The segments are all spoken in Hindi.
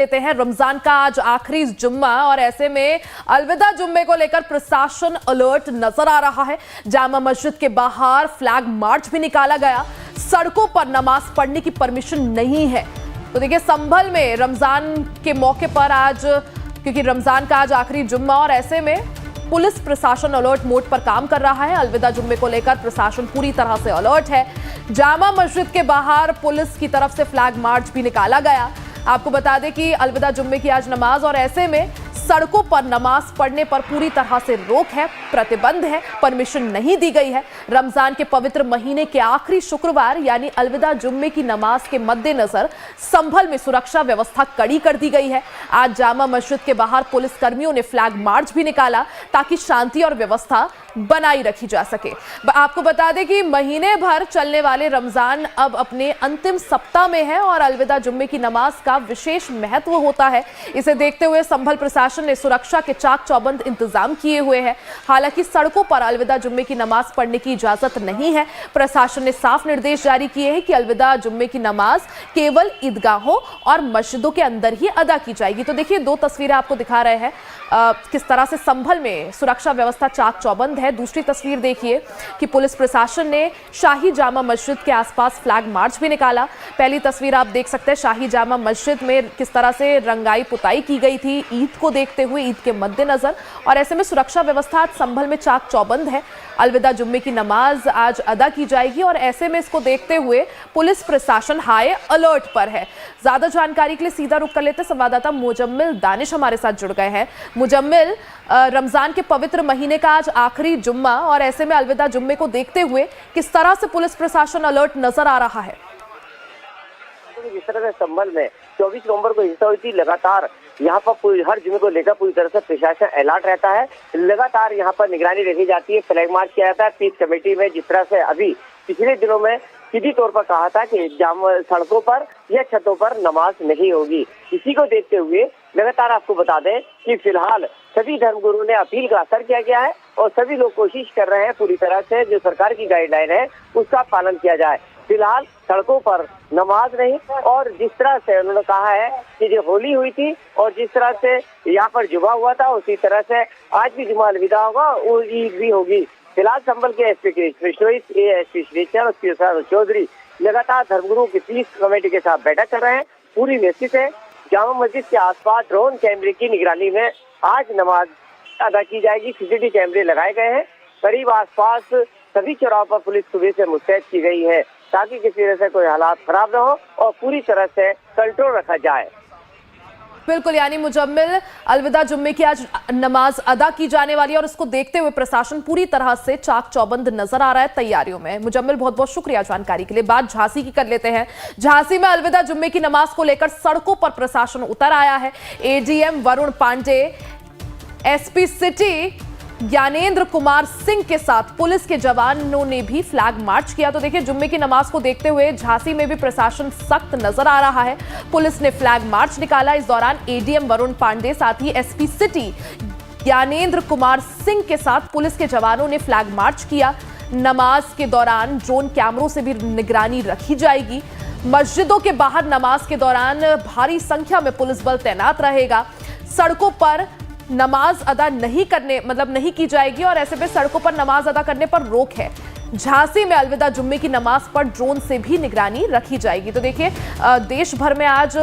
लेते हैं। रमजान का आज आखिरी जुम्मा और ऐसे में अलविदा जुम्मे को लेकर प्रशासन अलर्ट नजर आ रहा है। जामा मस्जिद के बाहर फ्लैग मार्च भी निकाला गया। सड़कों पर नमाज पढ़ने की परमिशन नहीं है। तो देखिए, संभल में रमजान के मौके पर आज, क्योंकि रमजान का आज आखिरी जुम्मा और ऐसे में पुलिस प्रशासन अलर्ट मोड पर काम कर रहा है। अलविदा जुम्मे को लेकर प्रशासन पूरी तरह से अलर्ट है। जामा मस्जिद के बाहर पुलिस की तरफ से फ्लैग मार्च भी निकाला गया। आपको बता दें कि अलविदा जुम्मे की आज नमाज और ऐसे में सड़कों पर नमाज पढ़ने पर पूरी तरह से रोक है, प्रतिबंध है, परमिशन नहीं दी गई है। रमजान के पवित्र महीने के आखिरी शुक्रवार यानी अलविदा जुम्मे की नमाज के मद्देनजर संभल में सुरक्षा व्यवस्था कड़ी कर दी गई है। आज जामा मस्जिद के बाहर पुलिस कर्मियों ने फ्लैग मार्च भी निकाला ताकि शांति और व्यवस्था बनाई रखी जा सके। आपको बता दें कि महीने भर चलने वाले रमजान अब अपने अंतिम सप्ताह में है और अलविदा जुम्मे की नमाज का विशेष महत्व होता है। इसे देखते हुए संभल प्रशासन ने सुरक्षा के चाक चौबंद इंतजाम किए हुए हैं। हालांकि सड़कों पर अलविदा जुम्मे की नमाज पढ़ने की इजाजत नहीं है। प्रशासन ने साफ निर्देश जारी किए हैं कि अलविदा जुम्मे की नमाज केवल ईदगाहों और मस्जिदों के अंदर ही अदा की जाएगी। तो देखिए, दो तस्वीरें आपको दिखा रहे हैं किस तरह से संभल में सुरक्षा व्यवस्था चाक चौबंद है। दूसरी तस्वीर देखिए कि पुलिस प्रशासन ने शाही जामा मस्जिद के आसपास फ्लैग मार्च भी निकाला। पहली तस्वीर आप देख सकते हैं शाही जामा मस्जिद में किस तरह से रंगाई पुताई की गई थी ईद को देखते हुए, ईद के मद्देनजर, और ऐसे में सुरक्षा व्यवस्था आज संभल में चाक चौबंद है। अलविदा जुम्मे की नमाज आज अदा की जाएगी और ऐसे में इसको देखते हुए पुलिस प्रशासन हाई अलर्ट पर है। ज्यादा जानकारी के लिए सीधा रुख कर लेते संवाददाता मुजम्मिल दानिश हमारे साथ जुड़ गए हैं। मुजम्मिल, रमजान के पवित्र महीने का आज आखिरी जुम्मा और ऐसे में अलविदा जुम्मे को देखते हुए किस तरह से पुलिस प्रशासन अलर्ट नजर आ रहा है? जिस तरह से संभल में 24 नवंबर को हिंसा हुई थी, लगातार यहाँ पर हर जुम्मे को लेकर पूरी तरह से प्रशासन अलर्ट रहता है। लगातार यहाँ पर निगरानी रखी जाती है, फ्लैग मार्च किया जाता है। पीस कमेटी में जिस तरह से अभी पिछले दिनों में सीधी तौर पर कहा था कि सड़कों पर या छतों पर नमाज नहीं होगी, इसी को देखते हुए लगातार आपको बता दें कि फिलहाल सभी धर्मगुरुओं ने अपील का असर किया गया है और सभी लोग कोशिश कर रहे हैं पूरी तरह से जो सरकार की गाइडलाइन है उसका पालन किया जाए। फिलहाल सड़कों पर नमाज नहीं, और जिस तरह से उन्होंने कहा है कि जो होली हुई थी और जिस तरह से यहाँ पर जुमा हुआ था उसी तरह से आज भी जुमा अलविदा होगा और ईद भी होगी। फिलहाल संभल के एसपी श्रीचरण चौधरी लगातार धर्मगुरुओं की पीस कमेटी के साथ बैठक कर रहे हैं। पूरी निश्चित है जामा मस्जिद के आसपास ड्रोन कैमरे की निगरानी में आज नमाज अदा की जाएगी। सीसीटीवी कैमरे लगाए गए हैं। करीब आसपास सभी चौराहों पर पुलिस सुबह से मुस्तैद की गई है ताकि किसी तरह से कोई हालात खराब न हो और पूरी तरह से कंट्रोल रखा जाए। बिल्कुल, यानी मुजम्मिल, अलविदा जुम्मे की आज नमाज अदा की जाने वाली है और इसको देखते हुए प्रशासन पूरी तरह से चाक चौबंद नजर आ रहा है तैयारियों में। मुजम्मिल, बहुत बहुत शुक्रिया जानकारी के लिए। बात झांसी की कर लेते हैं। झांसी में अलविदा जुम्मे की नमाज को लेकर सड़कों पर प्रशासन उतर आया है। ADM Varun Pandey, SP city Gyanendra Kumar Singh के साथ पुलिस के जवानों ने भी फ्लैग मार्च किया। तो देखिए, जुम्मे की नमाज को देखते हुए झांसी में भी प्रशासन सख्त नजर आ रहा है। पुलिस ने फ्लैग मार्च निकाला। इस दौरान एडीएम वरुण पांडे साथ ही एसपी सिटी ज्ञानेंद्र कुमार सिंह के साथ पुलिस के जवानों ने फ्लैग मार्च किया। नमाज के दौरान ड्रोन कैमरों से भी निगरानी रखी जाएगी। मस्जिदों के बाहर नमाज के दौरान भारी संख्या में पुलिस बल तैनात रहेगा। सड़कों पर नमाज अदा नहीं की जाएगी और ऐसे में सड़कों पर नमाज अदा करने पर रोक है। झांसी में अलविदा जुम्मे की नमाज पर ड्रोन से भी निगरानी रखी जाएगी। तो देखिए, देश भर में आज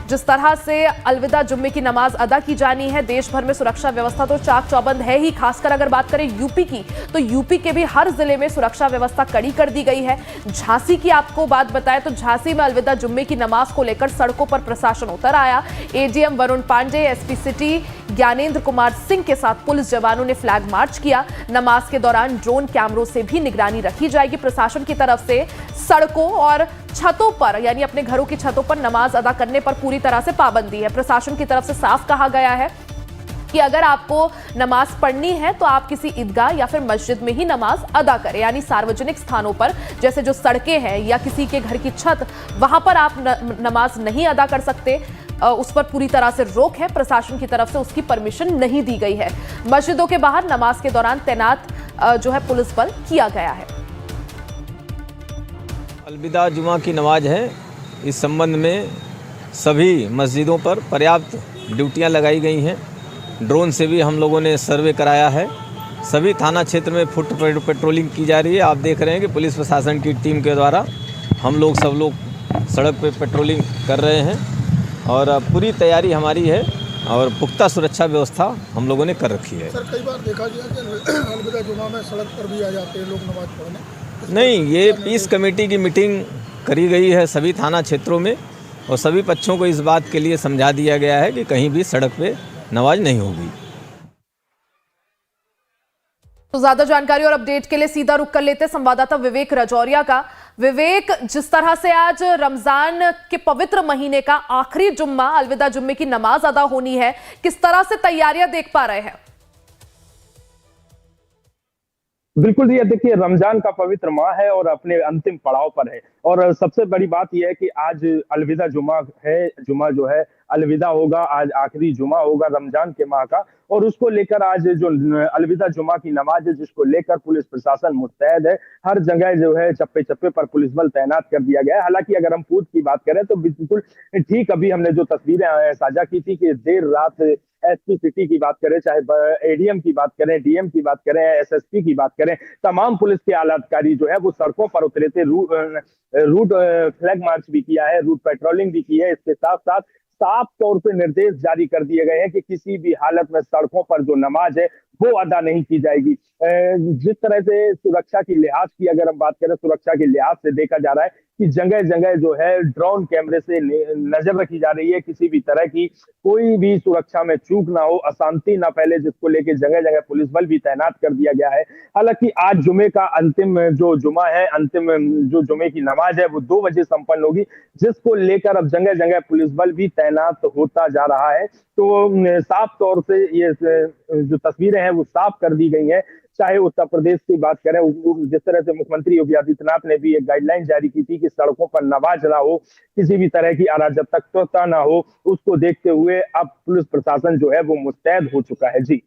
जिस तरह से अलविदा जुम्मे की नमाज अदा की जानी है, देश भर में सुरक्षा व्यवस्था तो चाक चौबंद है ही। खासकर अगर बात करें यूपी की, तो यूपी के भी हर जिले में सुरक्षा व्यवस्था कड़ी कर दी गई है। झांसी की आपको बात बताएं तो झांसी में अलविदा जुम्मे की नमाज को लेकर सड़कों पर प्रशासन उतर आया। ADM Varun Pandey, SP city Gyanendra Kumar Singh के साथ पुलिस जवानों ने फ्लैग मार्च किया। नमाज के दौरान ड्रोन कैमरों से भी निगरानी रखी जाएगी। प्रशासन की तरफ से सड़कों और छतों पर, यानी अपने घरों की छतों पर नमाज अदा करने पर पूरी तरह से पाबंदी है। प्रशासन की तरफ से साफ कहा गया है कि अगर आपको नमाज पढ़नी है तो आप किसी ईदगाह या फिर मस्जिद में ही नमाज अदा करें, यानी सार्वजनिक स्थानों पर जैसे जो सड़कें हैं या किसी के घर की छत, वहां पर आप नमाज नहीं अदा कर सकते। उस पर पूरी तरह से रोक है। प्रशासन की तरफ से उसकी परमिशन नहीं दी गई है। मस्जिदों के बाहर नमाज के दौरान तैनात जो है पुलिस बल किया गया है। अलविदा जुमा की नमाज है, इस संबंध में सभी मस्जिदों पर पर्याप्त ड्यूटियां लगाई गई हैं। ड्रोन से भी हम लोगों ने सर्वे कराया है। सभी थाना क्षेत्र में फुट पेट्रोलिंग की जा रही है। आप देख रहे हैं कि पुलिस प्रशासन की टीम के द्वारा हम लोग सब लोग सड़क पे पेट्रोलिंग कर रहे हैं और पूरी तैयारी हमारी है और पुख्ता सुरक्षा व्यवस्था हम लोगों ने कर रखी है। सर, कई बार देखा गया कि अलविदा जुमा में सड़क पर भी आ जाते हैं लोग नमाज पढ़ने। नहीं, ये पीस कमेटी की मीटिंग करी गई है सभी थाना क्षेत्रों में और सभी पक्षों को इस बात के लिए समझा दिया गया है कि कहीं भी सड़क पे नमाज नहीं होगी। तो ज्यादा जानकारी और अपडेट के लिए सीधा रुख कर लेते संवाददाता विवेक रजौरिया का। विवेक, जिस तरह से आज रमजान के पवित्र महीने का आखिरी जुम्मा अलविदा जुम्मे की नमाज अदा होनी है, किस तरह से तैयारियां देख पा रहे हैं? बिल्कुल, ये देखिए रमजान का पवित्र माह है और अपने अंतिम पड़ाव पर है और सबसे बड़ी बात यह है कि आज अलविदा जुमा है। जुमा जो है अलविदा होगा, आज आखिरी जुमा होगा रमजान के माह का और उसको लेकर आज जो अलविदा जुमा की नमाज है जिसको लेकर पुलिस प्रशासन मुस्तैद है। हर जगह जो है चप्पे चप्पे पर पुलिस बल तैनात कर दिया गया है। हालांकि अगर हम पूर्व की बात करें तो बिल्कुल ठीक अभी हमने जो तस्वीरें साझा की थी कि देर रात एसपी सिटी की बात करें, चाहे एडीएम की बात करें, डीएम की बात करें, एसएसपी की बात करें, तमाम पुलिस के आला अधिकारी जो है वो सड़कों पर उतरे थे। रूट फ्लैग मार्च भी किया है, रूट पेट्रोलिंग भी की है। इसके साथ साथ साफ तौर पे निर्देश जारी कर दिए गए हैं कि किसी भी हालत में सड़कों पर जो नमाज है वो अदा नहीं की जाएगी। जिस तरह से सुरक्षा की लिहाज की अगर हम बात करें, सुरक्षा के लिहाज से देखा जा रहा है कि जगह जगह जो है ड्रोन कैमरे से नजर रखी जा रही है। किसी भी तरह की कोई भी सुरक्षा में चूक ना हो, अशांति ना फैले, जिसको लेके जगह जगह पुलिस बल भी तैनात कर दिया गया है। हालांकि आज जुमे का अंतिम जो जुमा है, अंतिम जो जुमे की नमाज है वो 2 बजे संपन्न होगी, जिसको लेकर अब जगह जगह पुलिस बल भी तैनात होता जा रहा है। तो साफ तौर से ये जो तस्वीरें हैं वो साफ कर दी गई हैं। चाहे उत्तर प्रदेश की बात करें, जिस तरह से मुख्यमंत्री योगी आदित्यनाथ ने भी एक गाइडलाइन जारी की थी कि सड़कों पर नमाज ना हो, किसी भी तरह की अराजकता ना हो, उसको देखते हुए अब पुलिस प्रशासन जो है वो मुस्तैद हो चुका है। जी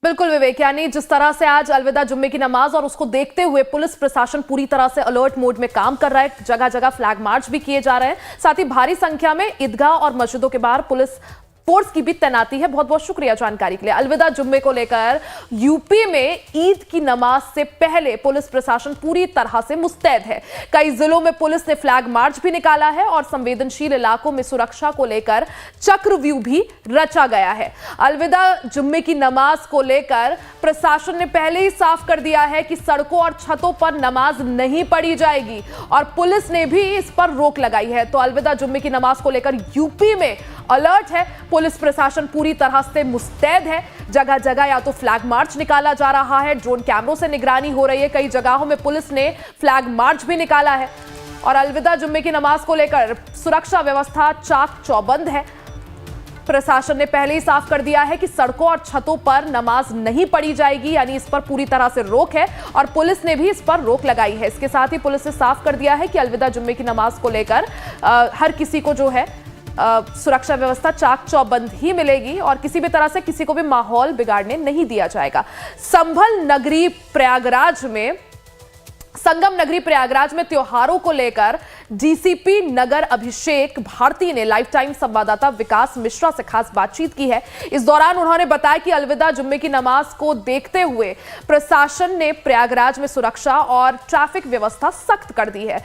बिल्कुल विवेक, यानी जिस तरह से आज अलविदा जुम्मे की नमाज और उसको देखते हुए पुलिस प्रशासन पूरी तरह से अलर्ट मोड में काम कर रहा है। जगह जगह फ्लैग मार्च भी किए जा रहे हैं, साथ ही भारी संख्या में ईदगाह और मस्जिदों के बाहर पुलिस फोर्स की भी तैनाती है। बहुत बहुत शुक्रिया जानकारी के लिए। अलविदा जुम्मे को लेकर यूपी में ईद की नमाज से पहले पुलिस प्रशासन पूरी तरह से मुस्तैद है। कई जिलों में पुलिस ने फ्लैग मार्च भी निकाला है और संवेदनशील इलाकों में सुरक्षा को लेकर चक्रव्यूह भी रचा गया है। अलविदा जुम्मे की नमाज को लेकर प्रशासन ने पहले ही साफ कर दिया है कि सड़कों और छतों पर नमाज नहीं पढ़ी जाएगी और पुलिस ने भी इस पर रोक लगाई है। तो अलविदा जुम्मे की नमाज को लेकर यूपी में अलर्ट है, पुलिस प्रशासन पूरी तरह से मुस्तैद है। जगह जगह या तो फ्लैग मार्च निकाला जा रहा है, ड्रोन कैमरों से निगरानी हो रही है, कई जगहों में पुलिस ने फ्लैग मार्च भी निकाला है और अलविदा जुम्मे की नमाज को लेकर सुरक्षा व्यवस्था चाक चौबंद है। प्रशासन ने पहले ही साफ कर दिया है कि सड़कों और छतों पर नमाज नहीं पढ़ी जाएगी, यानी इस पर पूरी तरह से रोक है और पुलिस ने भी इस पर रोक लगाई है। इसके साथ ही पुलिस ने साफ कर दिया है कि अलविदा जुम्मे की नमाज को लेकर हर किसी को जो है सुरक्षा व्यवस्था चाक चौबंद ही मिलेगी और किसी भी तरह से किसी को भी माहौल बिगाड़ने नहीं दिया जाएगा। संगम नगरी प्रयागराज में त्योहारों को लेकर डीसीपी नगर अभिषेक भारती ने लाइफ टाइम संवाददाता विकास मिश्रा से खास बातचीत की है। इस दौरान उन्होंने बताया कि अलविदा जुम्मे की नमाज को देखते हुए प्रशासन ने प्रयागराज में सुरक्षा और ट्रैफिक व्यवस्था सख्त कर दी है।